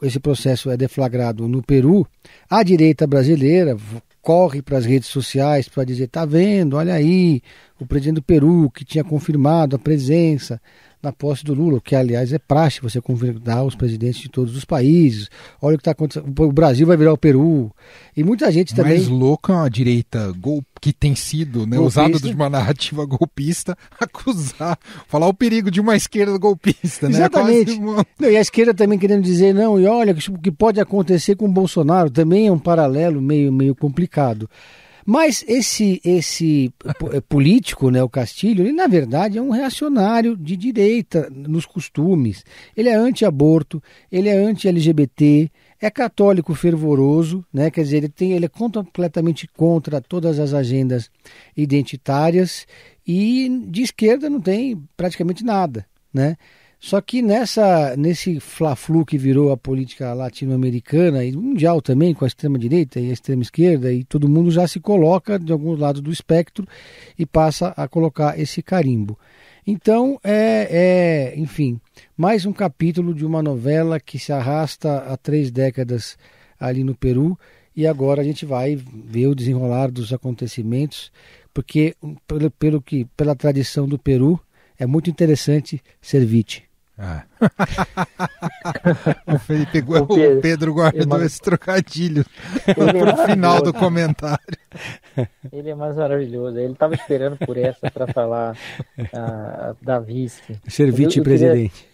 esse processo é deflagrado no Peru, a direita brasileira corre para as redes sociais para dizer, tá vendo, olha aí, o presidente do Peru que tinha confirmado a presença na posse do Lula, que aliás é praxe você convidar os presidentes de todos os países, olha o que está acontecendo, o Brasil vai virar o Peru, e muita gente também... Mais louca a direita que tem sido, né, usada de uma narrativa golpista, falar o perigo de uma esquerda golpista, né? Exatamente. Não, e a esquerda também querendo dizer, não, e olha, o que pode acontecer com o Bolsonaro também é um paralelo meio complicado. Mas esse político, né, o Castilho, ele na verdade é um reacionário de direita nos costumes. Ele é anti-aborto, ele é anti-LGBT, é católico fervoroso, né, quer dizer, ele é completamente contra todas as agendas identitárias e de esquerda não tem praticamente nada, né? Só que nesse fla-flu que virou a política latino-americana e mundial também, com a extrema-direita e a extrema-esquerda, e todo mundo já se coloca de algum lado do espectro e passa a colocar esse carimbo. Então, enfim, mais um capítulo de uma novela que se arrasta há 3 décadas ali no Peru, e agora a gente vai ver o desenrolar dos acontecimentos, porque pela tradição do Peru, é muito interessante ser vítima. O Pedro guardou esse trocadilho para o final do comentário. Ele é mais maravilhoso. Ele estava esperando por essa para falar da vice. Ser vice-presidente.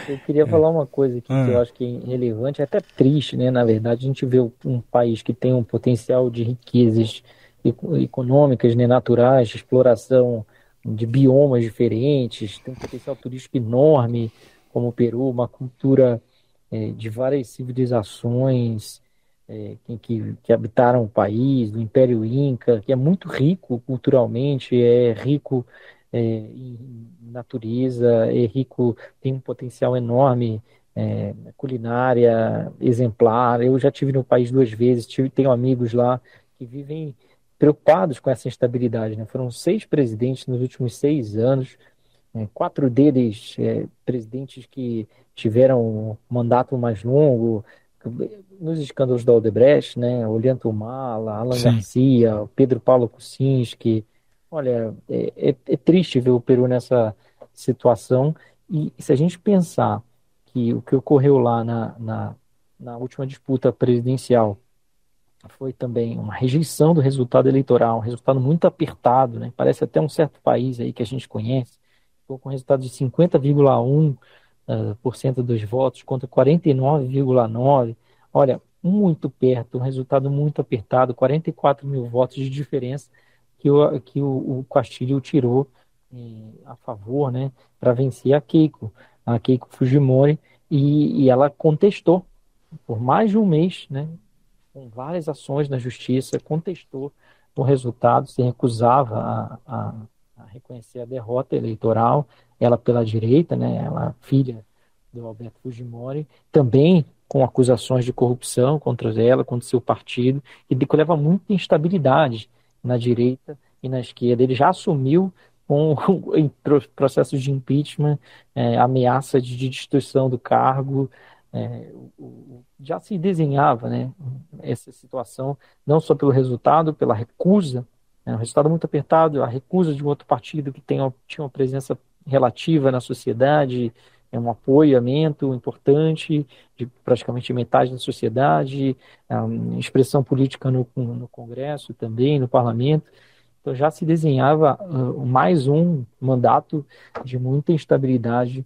Eu queria falar uma coisa aqui que eu acho que é relevante, é até triste, né? Na verdade, a gente vê um país que tem um potencial de riquezas econômicas, né, naturais, de exploração de biomas diferentes, tem um potencial turístico enorme, como o Peru, uma cultura de várias civilizações que habitaram o país, do Império Inca, que é muito rico culturalmente, é rico em natureza, é rico, tem um potencial enorme, culinária exemplar. Eu já estive no país 2 vezes, tenho amigos lá que vivem preocupados com essa instabilidade, né? Foram 6 presidentes nos últimos 6 anos, 4 deles presidentes que tiveram um mandato mais longo, nos escândalos da Odebrecht, né? Ollanta Humala, Alan Garcia, Pedro Paulo Kuczynski. Olha, é triste ver o Peru nessa situação, e se a gente pensar que o que ocorreu lá na última disputa presidencial foi também uma rejeição do resultado eleitoral, um resultado muito apertado, né? Parece até um certo país aí que a gente conhece, com um resultado de 50,1% dos votos contra 49,9%. Olha, muito perto, um resultado muito apertado, 44 mil votos de diferença que o Castilho tirou a favor, né, para vencer a Keiko Fujimori, e ela contestou por mais de um mês, né, com várias ações na justiça, contestou o resultado, se recusava a reconhecer a derrota eleitoral, ela pela direita, né, ela filha do Alberto Fujimori, também com acusações de corrupção contra ela, contra seu partido, e que leva muita instabilidade na direita e na esquerda. Ele já assumiu em processos de impeachment, ameaça de destituição do cargo. Já se desenhava, né, essa situação, não só pelo resultado, pela recusa, um resultado muito apertado, a recusa de um outro partido que tinha uma presença relativa na sociedade, um apoiamento importante de praticamente metade da sociedade, expressão política no Congresso também, no Parlamento. Então já se desenhava mais um mandato de muita instabilidade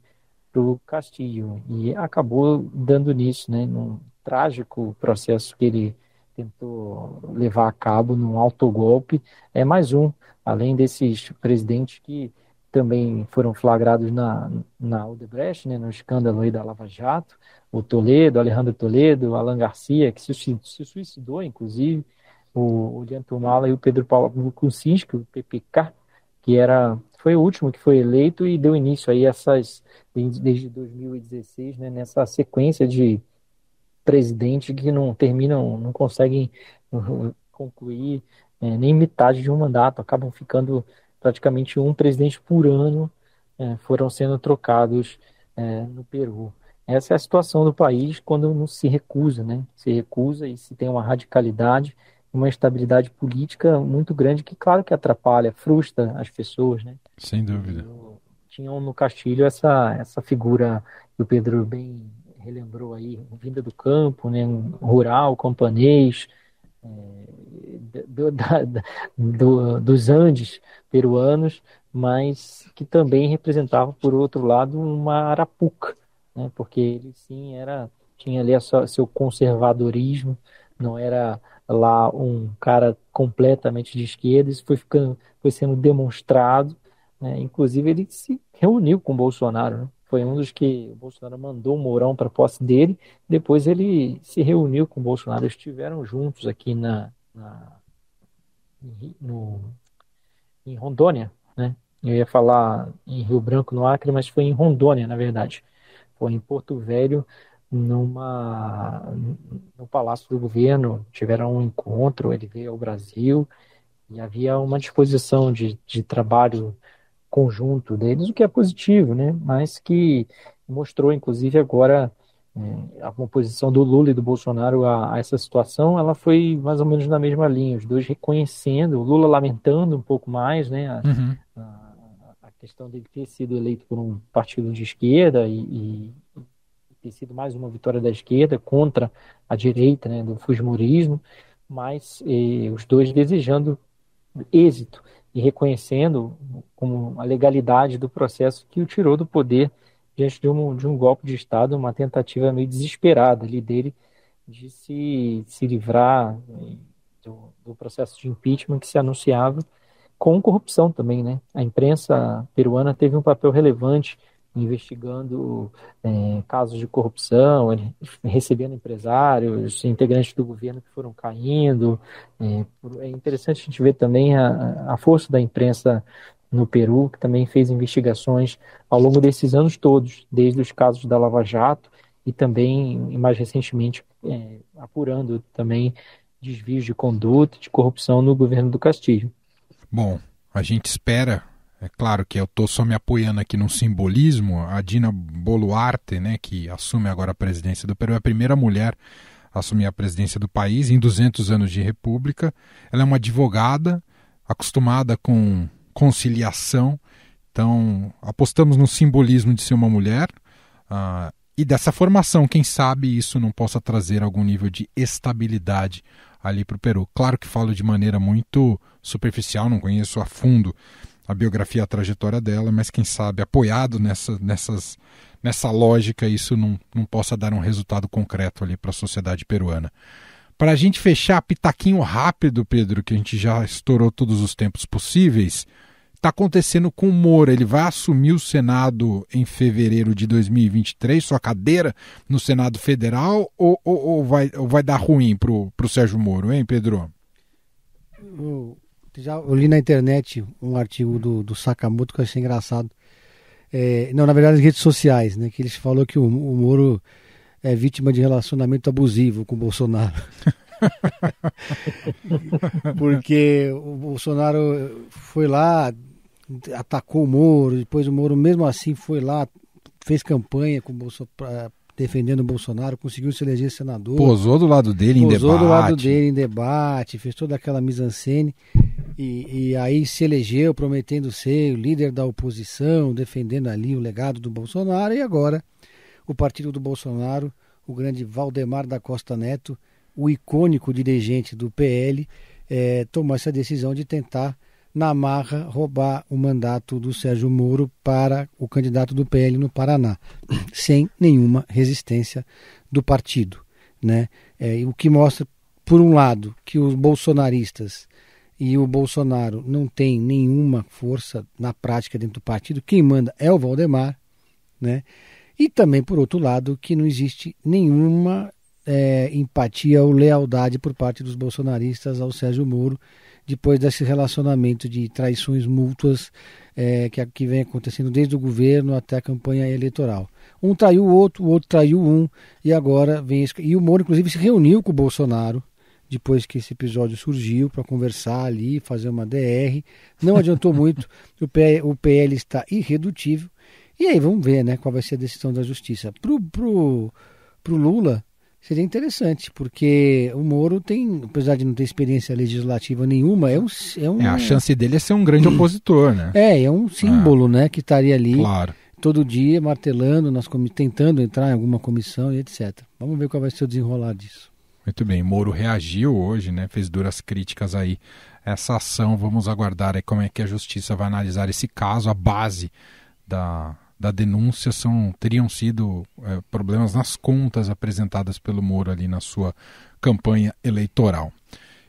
para o Castillo, e acabou dando nisso, né, num trágico processo que ele tentou levar a cabo, num autogolpe. É mais um, além desses presidentes que também foram flagrados na Odebrecht, né, no escândalo aí da Lava Jato, o Toledo, Alejandro Toledo, o Alan Garcia, que se suicidou, inclusive, o Lianto Mala e o Pedro Paulo Kuczynski, o PPK, que foi o último que foi eleito e deu início aí desde 2016, né, nessa sequência de presidentes que não conseguem concluir nem metade de um mandato, acabam ficando praticamente um presidente por ano, foram sendo trocados no Peru. Essa é a situação do país quando não se recusa, né? Se recusa e se tem uma radicalidade, uma instabilidade política muito grande que, claro, que atrapalha, frustra as pessoas, né? Sem dúvida. Tinham no Castilho essa figura que o Pedro bem relembrou aí, vinda do campo, né? Rural, camponês, dos Andes peruanos, mas que também representava, por outro lado, uma arapuca, né? Porque ele sim tinha ali seu conservadorismo, não era lá um cara completamente de esquerda. Isso foi sendo demonstrado, né? Inclusive ele se reuniu com o Bolsonaro, né? Foi um dos que o Bolsonaro mandou o Mourão para a posse dele, depois ele se reuniu com o Bolsonaro, eles estiveram juntos aqui em Rondônia, né? Eu ia falar em Rio Branco, no Acre, mas foi em Rondônia, na verdade. Foi em Porto Velho, no Palácio do Governo, tiveram um encontro, ele veio ao Brasil e havia uma disposição de trabalho conjunto deles, o que é positivo, né? Mas que mostrou, inclusive, agora a composição do Lula e do Bolsonaro a essa situação, ela foi mais ou menos na mesma linha, os dois reconhecendo, o Lula lamentando um pouco mais, né? A questão dele ter sido eleito por um partido de esquerda e ter sido mais uma vitória da esquerda contra a direita, né, do fujimorismo, mas os dois desejando êxito e reconhecendo como a legalidade do processo que o tirou do poder diante de um golpe de Estado, uma tentativa meio desesperada ali dele de se livrar do processo de impeachment que se anunciava, com corrupção também, né? A imprensa peruana teve um papel relevante investigando casos de corrupção, recebendo empresários, integrantes do governo que foram caindo. É interessante a gente ver também a força da imprensa no Peru, que também fez investigações ao longo desses anos todos, desde os casos da Lava Jato e também, mais recentemente, apurando também desvios de conduta, de corrupção no governo do Castilho. Bom, a gente espera, é claro que eu estou só me apoiando aqui no simbolismo, a Dina Boluarte, né, que assume agora a presidência do Peru, é a primeira mulher a assumir a presidência do país em 200 anos de república. Ela é uma advogada acostumada com conciliação, então apostamos no simbolismo de ser uma mulher e dessa formação, quem sabe isso não possa trazer algum nível de estabilidade ali para o Peru. Claro que falo de maneira muito superficial, não conheço a fundo a biografia, a trajetória dela, mas quem sabe apoiado nessa lógica isso não possa dar um resultado concreto ali para a sociedade peruana. Para a gente fechar, pitaquinho rápido, Pedro, que a gente já estourou todos os tempos possíveis, está acontecendo com o Moro. Ele vai assumir o Senado em fevereiro de 2023, sua cadeira no Senado Federal, ou vai dar ruim para o Sérgio Moro, hein, Pedro? Eu li na internet um artigo do Sakamoto que eu achei engraçado. Na verdade, nas redes sociais, né, que ele falou que o Moro é vítima de relacionamento abusivo com o Bolsonaro. Porque o Bolsonaro foi lá, atacou o Moro, depois o Moro mesmo assim foi lá, fez campanha com o Bolsonaro, defendendo o Bolsonaro, conseguiu se eleger senador. Posou do lado dele em debate. Fez toda aquela mise-en-scène e aí se elegeu prometendo ser o líder da oposição, defendendo ali o legado do Bolsonaro, e agora o partido do Bolsonaro, o grande Valdemar da Costa Neto, o icônico dirigente do PL, tomou essa decisão de tentar, na marra, roubar o mandato do Sérgio Moro para o candidato do PL no Paraná, sem nenhuma resistência do partido, né? O que mostra, por um lado, que os bolsonaristas e o Bolsonaro não tem nenhuma força na prática dentro do partido, quem manda é o Valdemar, né? E também, por outro lado, que não existe nenhuma empatia ou lealdade por parte dos bolsonaristas ao Sérgio Moro, depois desse relacionamento de traições mútuas que vem acontecendo desde o governo até a campanha eleitoral. Um traiu o outro traiu um, e agora vem... E o Moro, inclusive, se reuniu com o Bolsonaro, depois que esse episódio surgiu, para conversar ali, fazer uma DR. Não adiantou muito, o PL está irredutível. E aí vamos ver, né, qual vai ser a decisão da justiça. Pro Lula seria interessante, porque o Moro tem, apesar de não ter experiência legislativa nenhuma, a chance dele é ser um grande opositor, né? É um símbolo, né, que estaria ali, claro, todo dia martelando, tentando entrar em alguma comissão e etc. Vamos ver qual vai ser o desenrolar disso. Muito bem, Moro reagiu hoje, né? Fez duras críticas aí a essa ação. Vamos aguardar aí como é que a justiça vai analisar esse caso. A base da denúncia teriam sido problemas nas contas apresentadas pelo Moro ali na sua campanha eleitoral.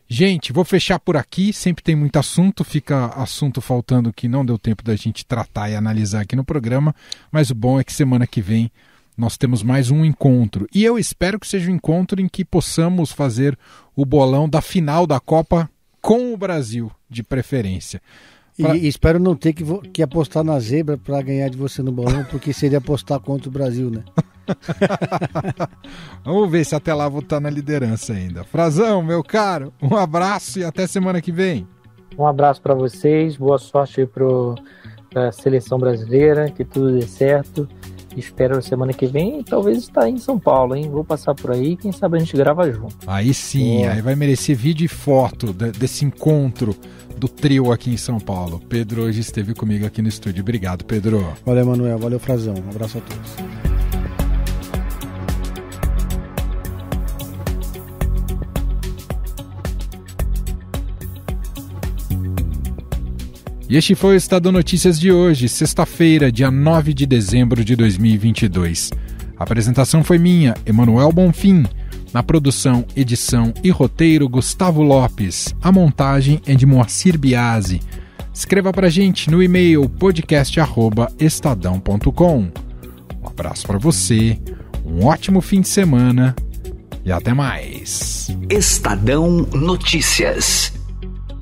Gente, vou fechar por aqui, sempre tem muito assunto, fica assunto faltando que não deu tempo da gente tratar e analisar aqui no programa, mas o bom é que semana que vem nós temos mais um encontro. E eu espero que seja um encontro em que possamos fazer o bolão da final da Copa com o Brasil, de preferência. E espero não ter que apostar na zebra para ganhar de você no bolão, porque seria apostar contra o Brasil, né? Vamos ver se até lá vou estar na liderança ainda. Frazão, meu caro, um abraço e até semana que vem. Um abraço para vocês, boa sorte aí para a seleção brasileira, que tudo dê certo. Espero semana que vem, talvez estar em São Paulo, hein? Vou passar por aí, quem sabe a gente grava junto. Aí sim, aí vai merecer vídeo e foto desse encontro do trio aqui em São Paulo. Pedro hoje esteve comigo aqui no estúdio. Obrigado, Pedro. Valeu, Manuel. Valeu, Frazão. Um abraço a todos. E este foi o Estadão Notícias de hoje, sexta-feira, dia 9 de dezembro de 2022. A apresentação foi minha, Emanuel Bonfim. Na produção, edição e roteiro, Gustavo Lopes. A montagem é de Moacir Biasi. Escreva pra gente no e-mail podcast@estadão.com. Um abraço para você, um ótimo fim de semana e até mais. Estadão Notícias.